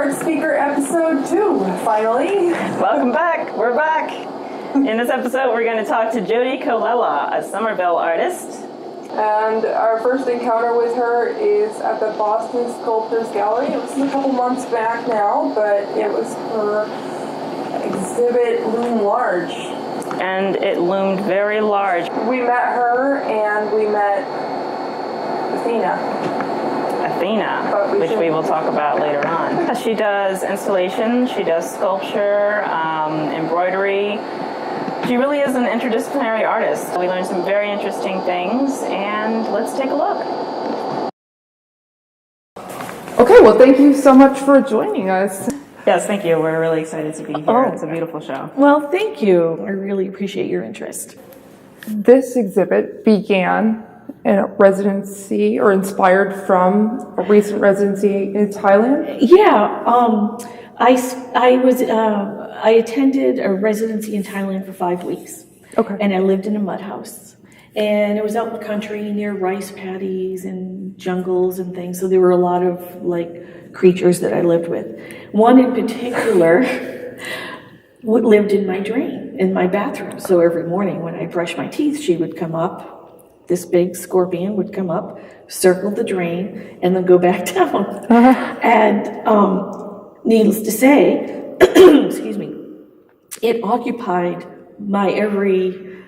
ArtSpeakr episode 2, finally. Welcome back. We're back. In this episode, we're going to talk to Jodi Colella, a Somerville artist. And our first encounter with her is at the Boston Sculptors Gallery. It was a couple months back now, but it was her exhibit Loom Large. And it loomed very large. We met her and we met Athena, which we will talk about later on. She does installation, she does sculpture, embroidery. She really is an interdisciplinary artist. We learned some very interesting things, and let's take a look. Okay, well, thank you so much for joining us. Yes, thank you. We're really excited to be here. It's a beautiful show. Well, thank you. I really appreciate your interest. This exhibit began in a residency or inspired from a recent residency in Thailand? Yeah, I attended a residency in Thailand for 5 weeks. Okay. And I lived in a mud house. And it was out in the country near rice paddies and jungles and things. So there were a lot of creatures that I lived with. One in particular lived in my drain, in my bathroom. So every morning when I brushed my teeth, she would come up. This big scorpion would come up, circle the drain, and then go back down. And needless to say, excuse me, it occupied my every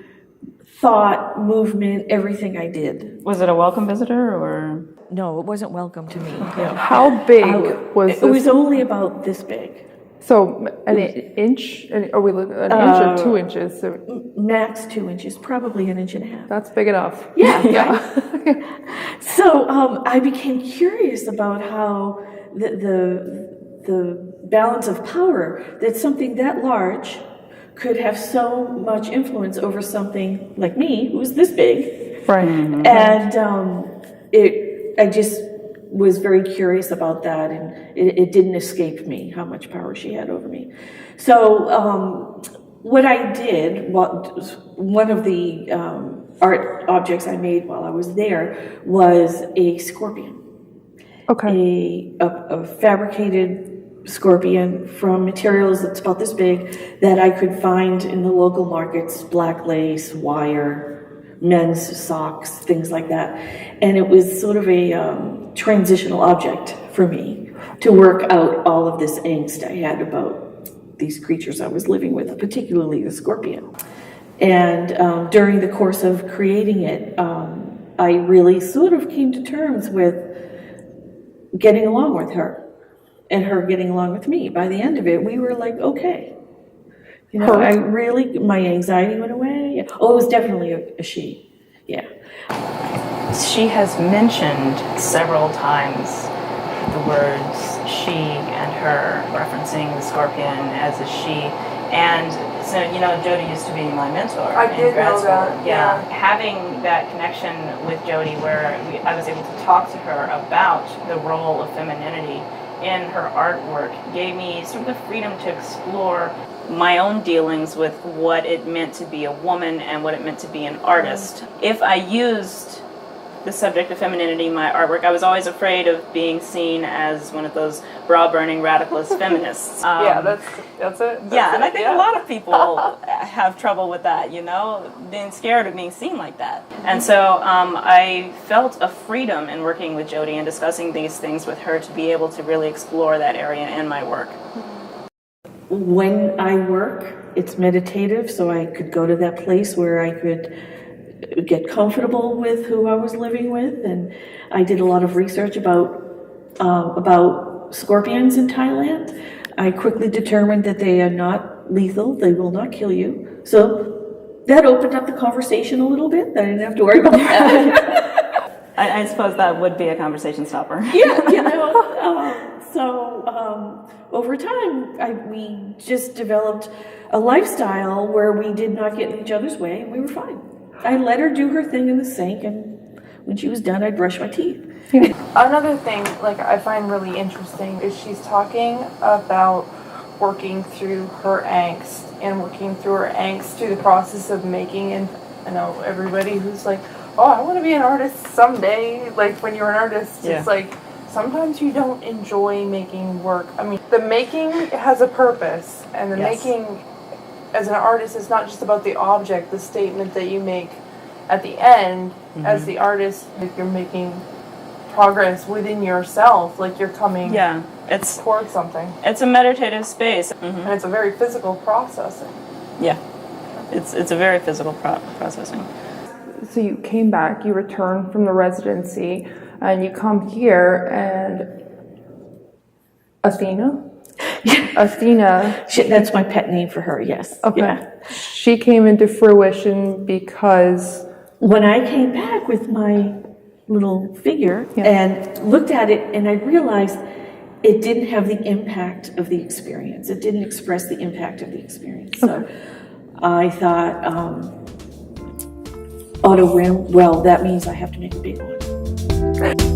thought, movement, everything I did. Was it a welcome visitor or? No, it wasn't welcome to me. How big was this? It was only about this big. So an inch? Are we looking at an inch or 2 inches? So max 2 inches, probably 1.5 inches. That's big enough. Yeah. So I became curious about how the balance of power that something that large could have so much influence over something like me, who's this big. Right. Mm-hmm. And I just was very curious about that, and it didn't escape me how much power she had over me. So what I did, one of the art objects I made while I was there was a scorpion. Okay. A fabricated scorpion from materials that's about this big that I could find in the local markets, black lace, wire, men's socks, things like that. And it was sort of a transitional object for me to work out all of this angst I had about these creatures I was living with, particularly the scorpion. And during the course of creating it, I really sort of came to terms with getting along with her and her getting along with me. By the end of it, we were like, okay. You know, my anxiety went away. Oh, it was definitely a she. Yeah. She has mentioned several times the words she and her, referencing the scorpion as a she. And so, Jodi used to be my mentor. I did know that. Yeah. Having that connection with Jodi where I was able to talk to her about the role of femininity in her artwork gave me sort of the freedom to explore my own dealings with what it meant to be a woman and what it meant to be an artist. If I used the subject of femininity in my artwork, I was always afraid of being seen as one of those bra-burning radicalist feminists. That's it. And I think a lot of people have trouble with that, being scared of being seen like that. And so I felt a freedom in working with Jodi and discussing these things with her to be able to really explore that area in my work. When I work, it's meditative, so I could go to that place where I could get comfortable with who I was living with, and I did a lot of research about scorpions in Thailand. I quickly determined that they are not lethal; they will not kill you. So that opened up the conversation a little bit. I didn't have to worry about that. I suppose that would be a conversation stopper. Yeah, So over time, we just developed a lifestyle where we did not get in each other's way, and we were fine. I let her do her thing in the sink, and when she was done, I'd brush my teeth. Another thing, I find really interesting is she's talking about working through her angst and working through her angst through the process of making. And I know everybody who's like, oh, I want to be an artist someday. When you're an artist, it's sometimes you don't enjoy making work. I mean, the making has a purpose, and the Yes. making as an artist is not just about the object, the statement that you make at the end. As the artist, like, you're making progress within yourself, like you're coming it's towards something. it's a meditative space. And it's a very physical processing. Yeah, it's a very physical processing. So you came back, you returned from the residency, and you come here, and Athena? Athena. That's my pet name for her, yes. Okay. Yeah. She came into fruition because... When I came back with my little figure and looked at it, and I realized it didn't have the impact of the experience. It didn't express the impact of the experience. So I thought, auto rim, well, that means I have to make a big one.